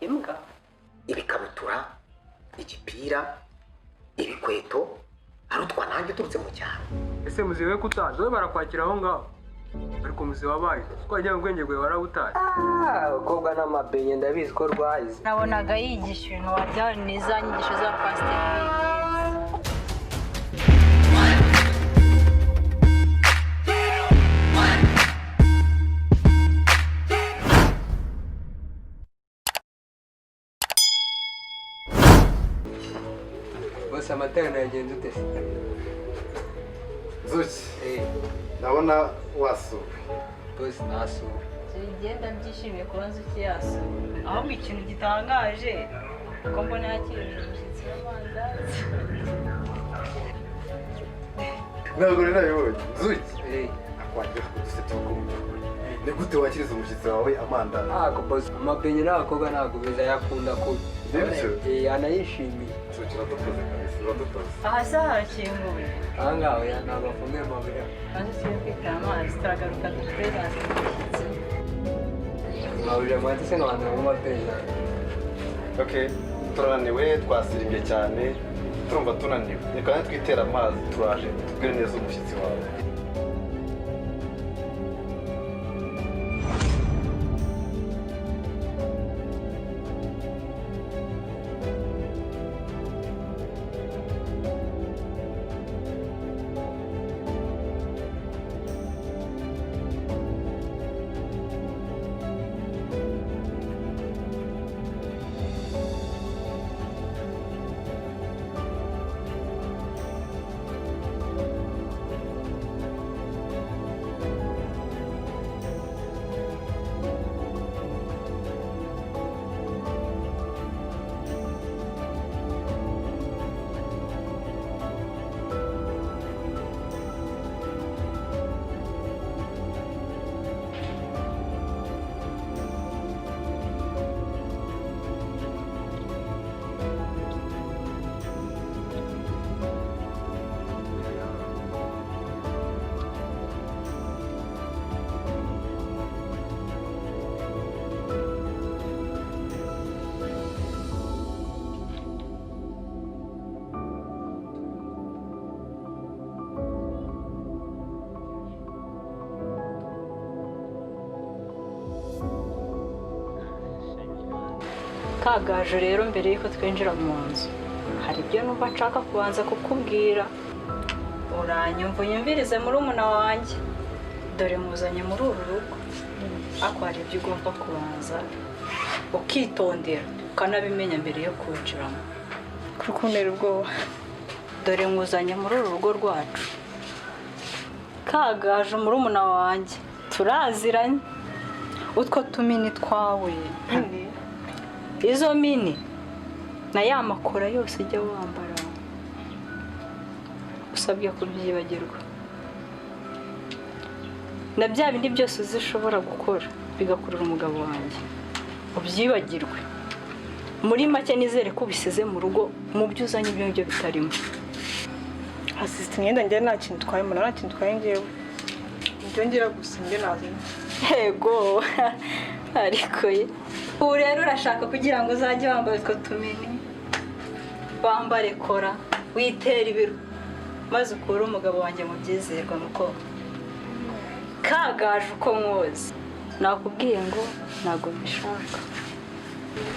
imbwa ibikabutura igipira ibikweto arutwa nanjye uturutse mu cyaro. Ese muzi we kutazi we barakwakira aho ngaho ariko muzi wabaye twajya ubwenge bwe warawutaye. Kobwa n'amabenye ndabizi ko rwahize. nabonaga yigisha ibintu wajyana n'iza nyigisho za pasiteri. Bose amaterano yagenze ute se? Zuki ndabona wasuwe. Bose nasuwe. Tugenda byishimiye kuba Zuki yasuwe. Ahubwo ikintu gitangaje ko mbona yakirije umushyitsi w'amandazi. Ntabwo rero nabibonye. Zuki akwakira kudusetse kumva. Ni gute wakiriza umushyitsi wawe amandazi? Ko bose amabenye n'abakobwa ntabwo biza yakunda kubi. Nibyo? Anayishimiye. Zuki uradukoze kabisa uradukoze. Aha se harakinguye. Aha ngaho ntabwo afunguye amabere. Maze tuyo kwitira amazi turagaruka duperezanse umushyitsi. Mabere mwate se n'abantu mu mabenye. Okay, turananiwe twasirimbye cyane turumva tunaniwe. Reka twitera amazi turaje tubwire neza umushyitsi wawe. Kagaje rero mbere yuko twinjira mu nzu hari ibyo numva nshaka kubanza kukubwira. Uranyumva unyumvirize murumuna wanjye, dore muzanye muri uru rugo. Ako hari ibyo ugomba kubanza ukitondera ukanabimenya mbere yo kwinjiramo. kurukuntera ubwoba. Dore muzanye muri uru rugo rwacu. Kagaje murumuna wanjye turaziranye. Utwo tumini twawe izo mini na ya makora yose ijya wambara usabye kubyibagirwa. Na bya bindi byose uzishobora gukora bigakurura umugabo wanjye ubyibagirwe. Muri make nizere ko ubisize mu rugo mu byo uzanye ibyo ngibyo bitarimo. Asiste imyenda njye nta kintu twayemo nta kintu twaye njyewe. Ibyo ngira gusa njye nazanye. Yego ariko ye ubu rero urashaka kugira ngo uzajye wambara utwo tumini, wambare kora, witera ibiro, maze ukure umugabo wanjye mu byizerwa nuko Kagaje uko mwoze. Nakubwiye ngo ntabwo mbishaka.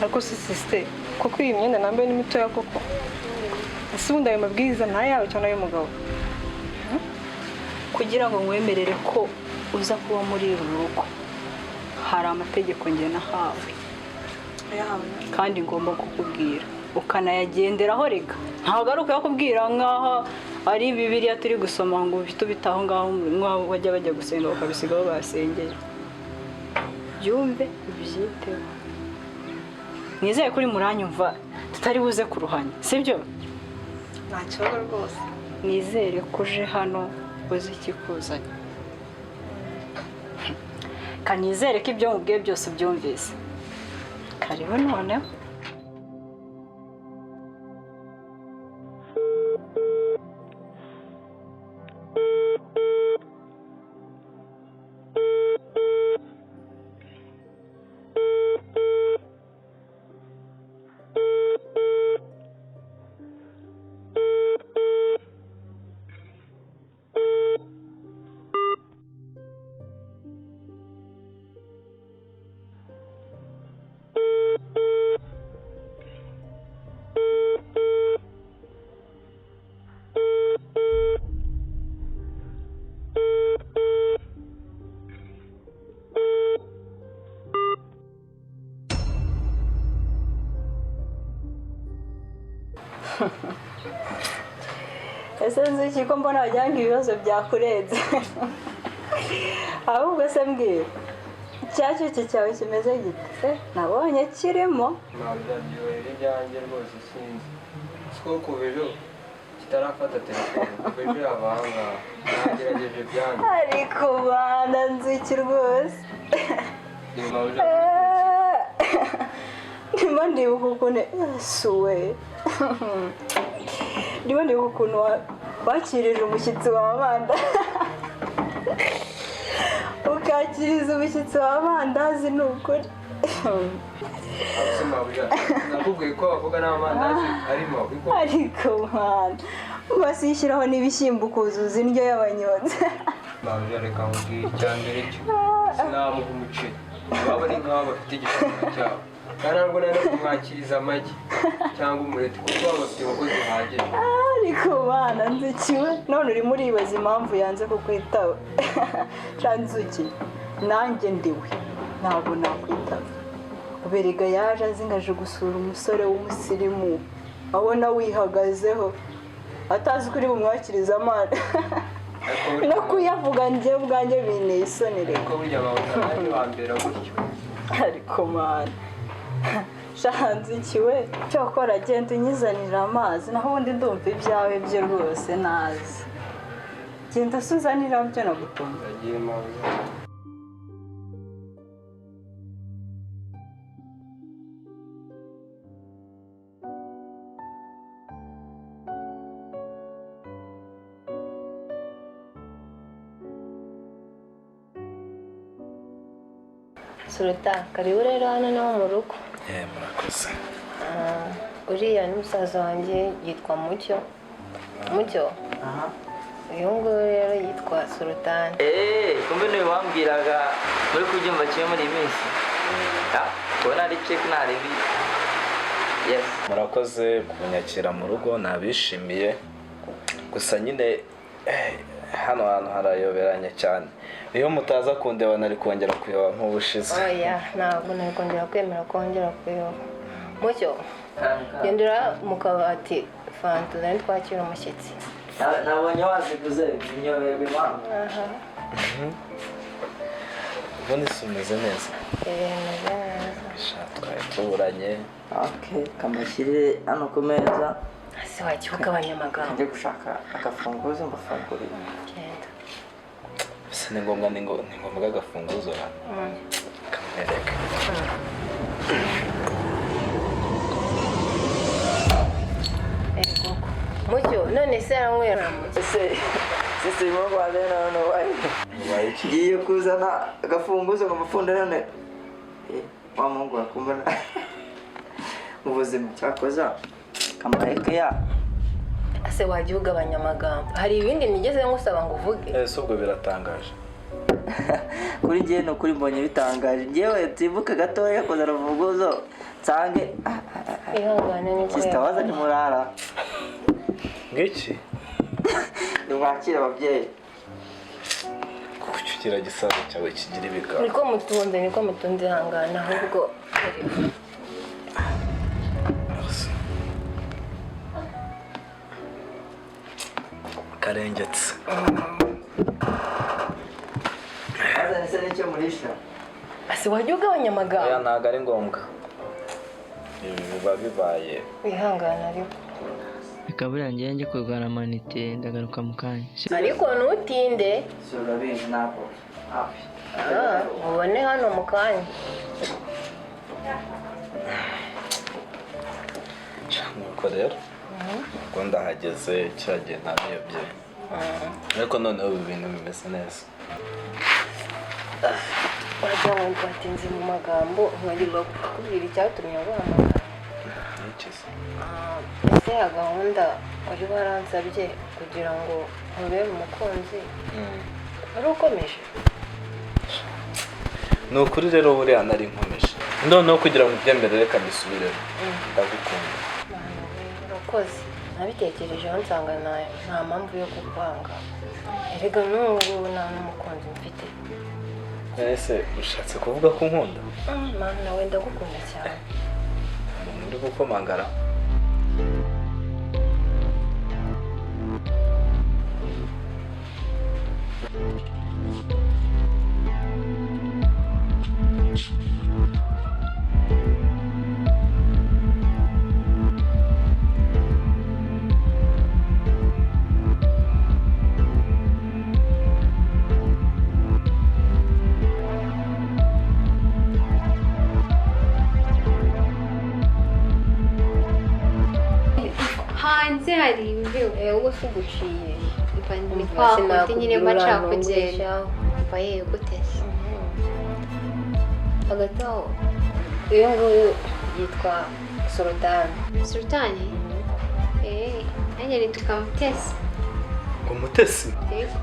Ariko si siste kuko iyi myenda nambaye ni mitoya koko. Ese ubundi ayo mabwiriza ntayawe cyangwa ay'umugabo? Kugira ngo nkwemerere ko uza kuba muri uru rugo hari amategeko njye nahawe kandi ngomba kukubwira ukanayagenderaho. Reka ntabwo ari ukuyakubwira nk'aho ari Bibiliya turi gusoma ngo uhite ubitaho ngaho nk'aho bajya bajya gusenga bakabisigaho basengeye. Byumve ubyiteho. Nizeye kuri muranyumva tutari buze kuruhanya sibyo? Nta kibazo rwose. Nizere ko uje hano uzi ikikuzanye. Kanizere ko ibyo mubwiye byose ubyumvise. Karibu noneho. ese nzi ko mbona wagira ngo ibibazo byakurenze ahubwo se mbwira icyacyuki cyawe kimeze gite nabonye kirimo ntabwo ibyanjye rwose sinzi siko kuva ejo kitarafata telefone kuva ejo yava aha ngaha nagerageje byanjye ariko bana nzuki rwose ndimo ndibuka ukuntu suwe ndimo ndibuka ukuntu wakirije umushyitsi wa manda ukakiriza umushyitsi wa mandazi ni ukuri nakubwiye ko bavuga n'amandazi arimo ariko mwana basishyiraho n'ibishyimbo ukuzuza indyo y'abanyonzi ntabwo reka nkubwire icya mbere cyo sinamuha umuceri baba ari nk'aho bafite igishanga cyabo kandi ntabwo nari kumwakiriza amagi cyangwa umureti kuko baba bafite inkoko zihagije ariko bana nzukiwe none urimo uribaza impamvu yanze kukwitaba nzuki nanjye ndiwe ntabwo nakwitaba berega yaje azingaje gusura umusore w'umusirimu abona wihagazeho atazi kuri bumwakiriza amana no kuyavuga njye ubwanjye binteye isoni reka ariko burya babona ari bambera gutyo ariko mana shanzikiwe cyokora agenda unyizanira amazi naho ubundi ndumva ibyawe bye rwose nazi genda suzanira byo nagutumva agiye mabuze Suruta, karibu rero hano ni mu rugo. Murakoze. Uriya ni musaza wanjye yitwa Mucyo. Mucyo? Uyu nguyu rero yitwa Sultani. Kumbe niwe wambwiraga muri kubyumva kimwe muri iyi minsi. Kubona ari check ntarebi. Yes. Murakoze kunyakira mu rugo nabishimiye. Gusa nyine hano hantu harayoberanye cyane. Iyo mutaza kundeba nari kongera kuyoba nk'ubushize. Oya, ntabwo nari kongera kwemera kongera kuyoba. Mucyo, gendera mu kabati fanta nari twakira umushyitsi. Nabonye wasiguze inyoberwa impamvu. Ubundi si umeze neza? Meze neza. Twari tuburanye. Kamushyire hano ku meza. Ese wajya ugabanya amagambo. Njye gushaka agafunguzo mbafungurire. Genda. Ese ni ngombwa agafunguzo hano. Kamwereke. Mucyo, none se aranywera Sisi mungu wa leo no wai. Ngiye kuzana agafunguzo ngo mfunde none. Wa Mungu akumbana. Ubuzima cyakoza kamareke ya. ase wajya ugabanya amagambo. Hari ibindi nigeze ngusaba ngo uvuge. Ubwo biratangaje. Kuri ngiye no kuri mbonye bitangaje. Ngiyewe tibuka gatoya kozana uruvuguzo nsange. Ihangane niko. Sister wazanye murara. Ngiki? Ndwakira ababyeyi. Kucyugira gisaza cyawe kigira ibika. Niko mutunze hangana ahubwo. Karengetse. Azane se n'icyo murisha. Ase wajya ugabanya amagambo. Oya ntago ari ngombwa. Ibi biba bibaye. Ihangana ariko. Reka buriya ngiye njye kurwana amanite ndagaruka mu kanya. Ariko ntutinde. Sura bintu nako. Ubone hano mu kanya. Nuko rero ubwo ndahageze cyagiye ntabiyobye. Ariko noneho ibi bintu bimeze neza. Wagira ngo twatinze mu magambo nkagirwa kukubwira icyatumye guhamagara. Nikize. Ese ya gahunda wari waransabye kugira ngo nkubere umukunzi wari ukomeje? Ni ukuri rero buriya nari nkomeje. Noneho kugira ngo ubyemere reka mbisubiremo. Ndagukunda. Murakoze. Nabitekerejeho nsanga nta mpamvu yo kukwanga. Erega n'ubu nta n'umukunzi mfite. Ese ushatse kuvuga ko nkunda? Mama nawe ndagukunda cyane. Muri gukomangara. ubwo se uguciye ni kwa kundi nyine baca kugenda mva yewe gute se hagati aho uyu nguyu yitwa sultani nanjye nituka mutesi umutesi yego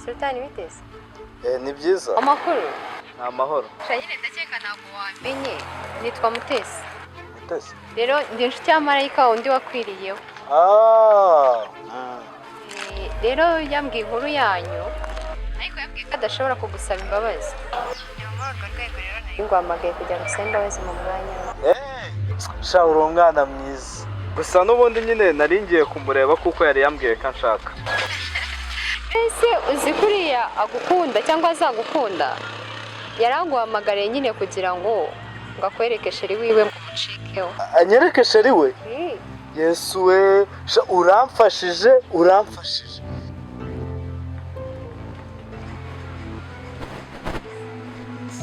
sultani biteze ni byiza amakuru ni amahoro nyine ndakeka ntabwo wamenye nitwa mutesi mutesi rero ndi inshuti ya marayika wundi wakwiriyeho rero yambwiye inkuru yanyu ariko yambwiye ko adashobora kugusaba imbabazi ni muri urwo rwego rero nari nguhamagaye kugira ngo usabe imbabazi mu mwanya sha uri umwana mwiza gusa n'ubundi nyine nari ngiye kumureba kuko yari yambwiye ko anshaka ese uzi kuriya agukunda cyangwa azagukunda yaranguhamagariye nyine kugira ngo akwereke sheri wiwe mucikeho anyereke sheri we yesu we uramfashije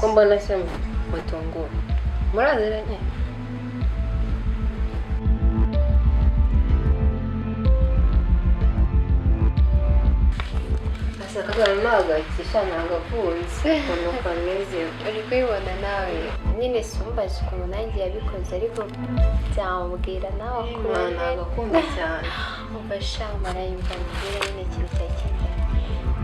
ko mbona se mutungura muraziranye asakagana nagakisha nagafunze ukuntu kameze uri kubibona nawe nyine sumbaje ukuntu nanjye yabikoze ariko byamubwira nawe ukuntu nagakunda cyane umfasha marayimva mbwira nyine ikintu cyakindanye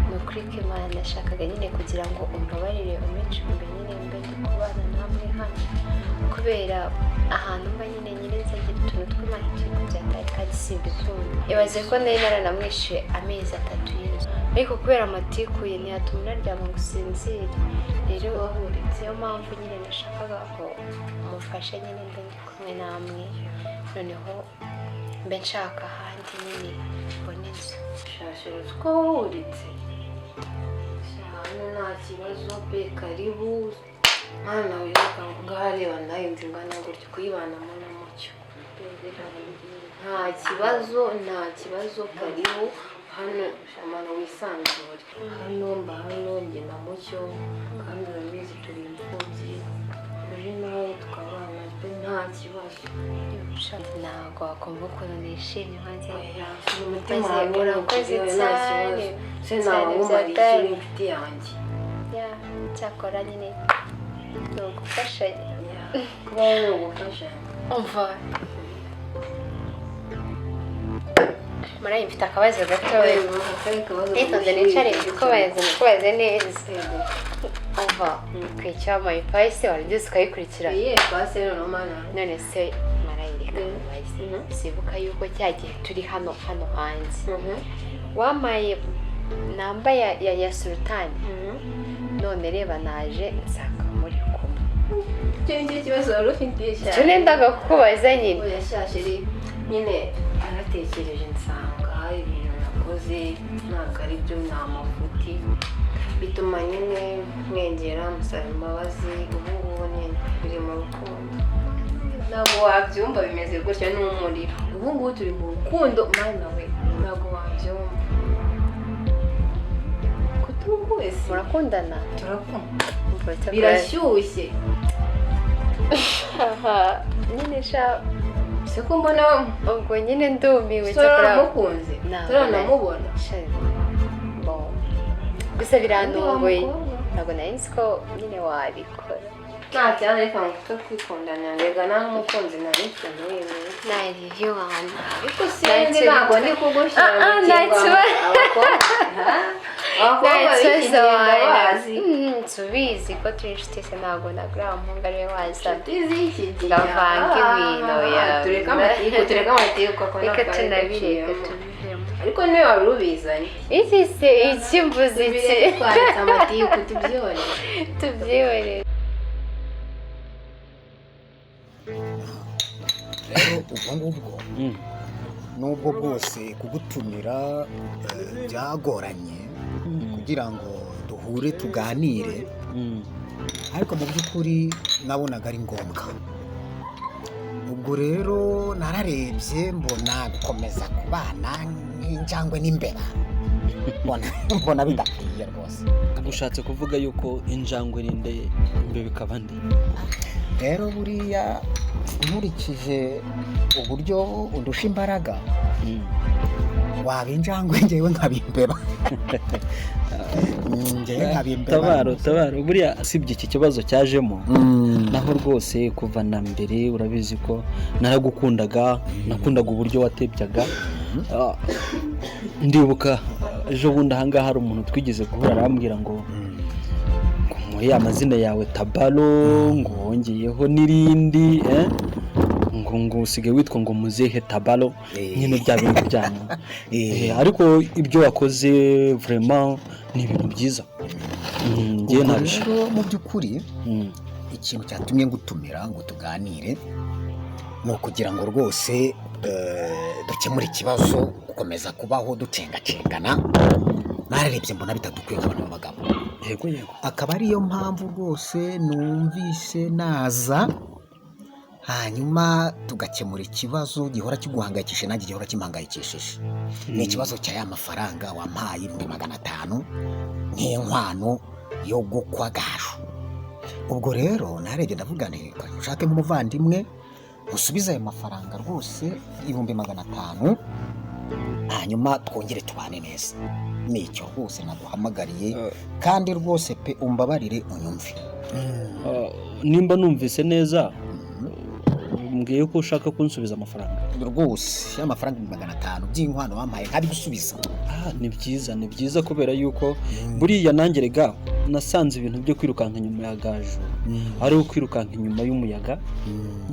ni ukuri ko Imana nashakaga nyine kugira ngo umbabarire umicumbe nyine mbe ndi kubana namwe hano kubera ahantu mba nyine nzagira utuntu tw'amahitamo byataye kandi simbikunda ibaze ko nari naranamwishe amezi 3 y'inzu ariko kubera amatiku ye ntiyatuma naryama ngo usinzire rero wahuritse niyo mpamvu nyine nashakaga ko umufashe nyine mbe ndi kumwe namwe noneho mbe nshaka ahandi nyine mbone inzu shashira ko wahuritse hano nta kibazo pe karibu mwana wiruka ngaha reba nayo nzi ngana gutyo kuyibanamo n'umucyo nta kibazo karibu hano shamana wisanzure hano njye na mucyo kandi urabizi turi imfubyi muri nawe tukabana pe nta kibazo ntabwo wakumva ukuntu nishimye maze umutima wawe urakoze cyane se nawe umariye inshuti yanjye cyakora nyine ni ugufashanya kuba ni ugufashanya umva murayi mfite akabazo gatoya nitonze nicare mbikubaze neza umva kwicyama mayipasi warangiza ukayikurikira none se marayireka sibuka yuko cya gihe turi hano hanze wamaye namba ya sultani none reba naje nsanga muri kumwe icyo kibazo wari ufite icyo nendaga kukubaza nyine uyashashiri nyine naratekereje nsanga ibintu nakoze ntabwo ari byo ni amafuti bituma nyine mwegera musaba imbabazi ubu ngubu nyine biri mu rukundo ntabwo wabyumva bimeze gutya ni umuriro ubu ngubu turi mu rukundo mwana we ntabwo wabyumva kutuguwese murakundana turakunda birashyushye nyine sha siko mbona ubwo nyine ndumiwe cyakora mukunze turanamubona gusa birantunguye ntabwo nari nzi ko nyine wabikora nta cyane reka ngo kwikundana mbega naho umukunzi nari mfite n'uyu narivyo wana ariko sinzi ntabwo ndi kugushyira mu kingo abakobwa b'ikigenda bazi tubizi ko turi inshuti se ntabwo nagura umuhungu ariwe waza ngavanga ibintu tureka amatiku reka tunabireka tubivemo ariko niwe wari ubizanye iki se iki mvuze iki twaretse amatiku tubyihorere rero ubwo ngubwo nubwo bwose kugutumira byagoranye kugira ngo duhure tuganire ariko mu by'ukuri nabonaga ari ngombwa ubwo rero nararebye mbona gukomeza kubana nk'injangwe n'imbeba mbona bidakwiye rwose. Ushatse kuvuga yuko injangwe ninde imbe bikaba nde? Rero buriya nkurikije uburyo undusha imbaraga waba injangwe njyewe nkabimbeba. Tabaro buriya sibye iki kibazo cyajemo naho rwose kuva na mbere urabizi ko naragukundaga, nakundaga uburyo watebyaga. Ndibuka ejo bundi ahangaha hari umuntu twigeze guhura arambwira ngo muri amazina yawe Tabaro ngo wongeyeho n'irindi ngo usige witwa ngo muzehe Tabaro nyine bya bintu byanyu. Ariko ibyo wakoze vraiment ni ibintu byiza. Ngiye nabishaka mu by'ukuri. Ikintu cyatumye ngutumira ngo tuganire ni ukugira ngo rwose dukemure ikibazo gukomeza kubaho ducengacengana. Narebye mbona bitadukwiye nk'abantu b'abagabo. Yego akaba ariyo mpamvu rwose numvise naza hanyuma tugakemura ikibazo gihora kiguhangayikishije nanjye gihora kimpangayikishije. Ni ikibazo cya ya mafaranga wampaye 500 nk'inkwano yo gukwa gasho. Ubwo rero narebye ndavuga nti ushake nk'umuvandimwe usubiza ayo mafaranga rwose 500 hanyuma twongere tubane neza. Nicyo rwose naguhamagariye kandi rwose pe umbabarire unyumve. Nimba numvise neza mbwiye ko ushaka kunsubiza amafaranga rwose y'amafaranga 500 by'inkwano wampaye nkari gusubiza. Ni byiza kubera yuko buriya nanjye rega nasanze ibintu byo kwirukanka nyuma ya gaju ari ukwirukanka inyuma y'umuyaga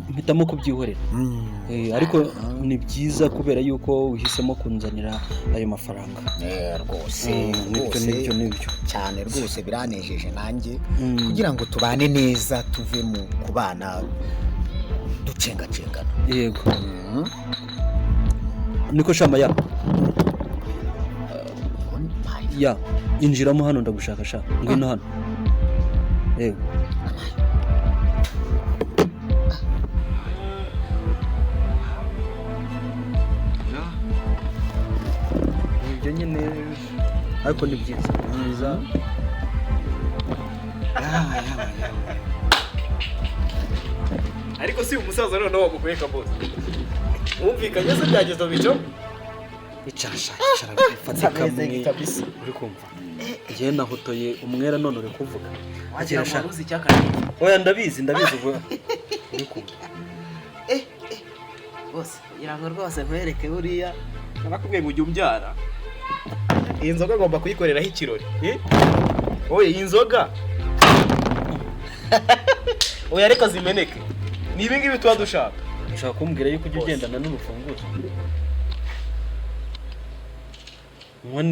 mpitamo kubyihorera. Ariko ni byiza kubera yuko uhisemo kunzanira ayo mafaranga. Rwose nibyo cyane rwose biranejeje nanjye kugira ngo tubane neza tuve mu kubana ducengacengana. Yego niko shama ya injiramo hano ndagushaka sha ngwino hano. Yego ibyo nyine ariko ni byiza. Ariko si umusaza none wamukweka boss. Umvikanye se byagezo bico? Icara fatika mwe kabisa uri kumva. Ngiye nahotoye umwera none uri kuvuga. Agira sha. Uzi cyakane. Oya ndabizi ubwo. Uri kumva. Boss, irango rwose nkwereke buriya. Narakubwiye ngo ujye umbyara. Iyi nzoga ngomba kuyikoreraho ikirori. Oye iyi nzoga. Oya reka zimeneke. Ni ibi ngibi tuba dushaka. Ushaka kumbwira yuko ujye ugendana n'urufunguzo. Mwa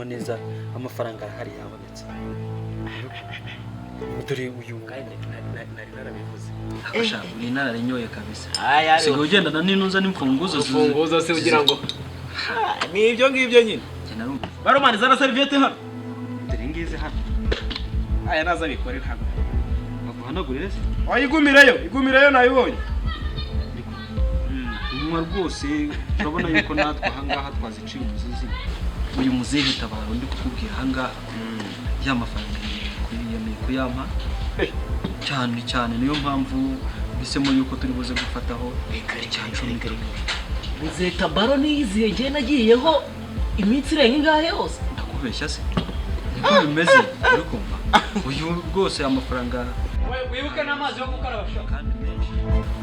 neza amafaranga ahari yabonetse. Dore uyu nari narabivuze. Afasha uri nararinyoye kabisa. Sigo ugendana n'intuza n'imfunguzo. Imfunguzo se ugira ngo ni ibyo ngibyo nyine. Baromani zana serviette hano. Dore ngize hano. Aya naza bikorera hano. Baguhanagurire se? Igumireyo nayibonye. Umwa rwose urabona yuko natwe ahangaha twaziciye umuzizi. Uyu muzehe Tabaro ndi kukubwira ahangaha ya mafaranga yemeye kuyampa cyane niyo mpamvu bisemo yuko turi buze gufataho cyane. Muzehe Tabaro niyiziye ngiye nagiyeho iminsi irenga ingahe yose. Ndakubeshya se niko bimeze uri kumva. Uyu rwose amafaranga wibuke n'amazi yo gukaraba kandi menshi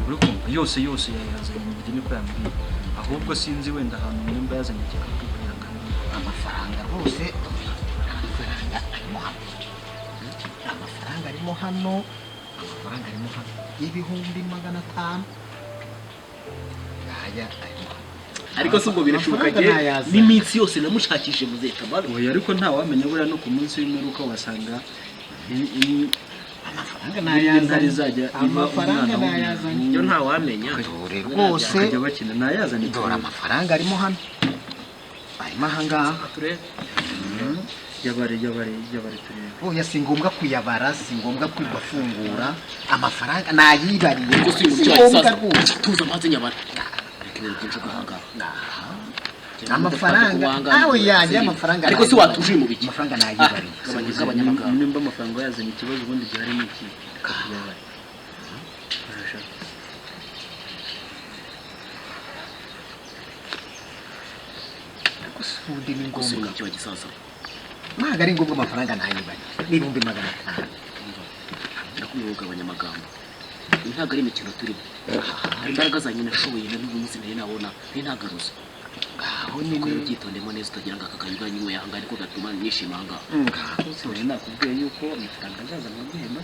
uri kumva yose yayazanye mu gihe niko yambwiye. Ahubwo sinzi wenda ahantu nimba yazanye kikapu kugira ngo amafaranga rwose amafaranga arimo hano y'ibihumbi 500. ariko se ubwo birashoboka n'iminsi yose namushakishije muzehe Tabaro. Oya ariko nta wamenya buriya no ku munsi w'imperuka wasanga amafaranga nayazanye yo nta wamenya. Dore rwose kujya bakina nayazanye. Dore amafaranga arimo hano arimo ahangaha. Yabare turebe. Oya si ngombwa kuyabara, si ngombwa kwigafungura amafaranga nayibariye. Gusa uyu mucyari saza tuza maze nyabara. amafaranga aho yajya amafaranga ariko si watuje mu biki amafaranga nayibariye abanyuze abanyamaganga nimba amafaranga yazanye ikibazo ubundi gihari ni iki katuyabare gusundi ni ngombwa cyo gisaza ntabwo ari ngombwa amafaranga nayibariye n'ibihumbi 500 ndakuyoboka abanyamaganga ntabwo ari imikino turimo hari imbaraga za nyina ashoboye na n'ubu munsi nari nabona ntagaruza ngaho nyine ubyitondemo neza utagira ngo aka kayuga nyine yahanga ariko gatuma nishima ngaho ngaho se wari nakubwiye yuko amafaranga azaza mu guhemba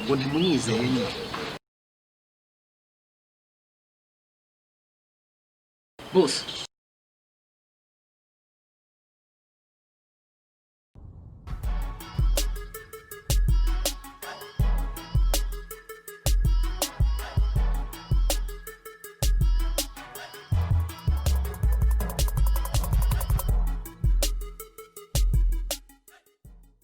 ngo ntimunyizeye nyine bose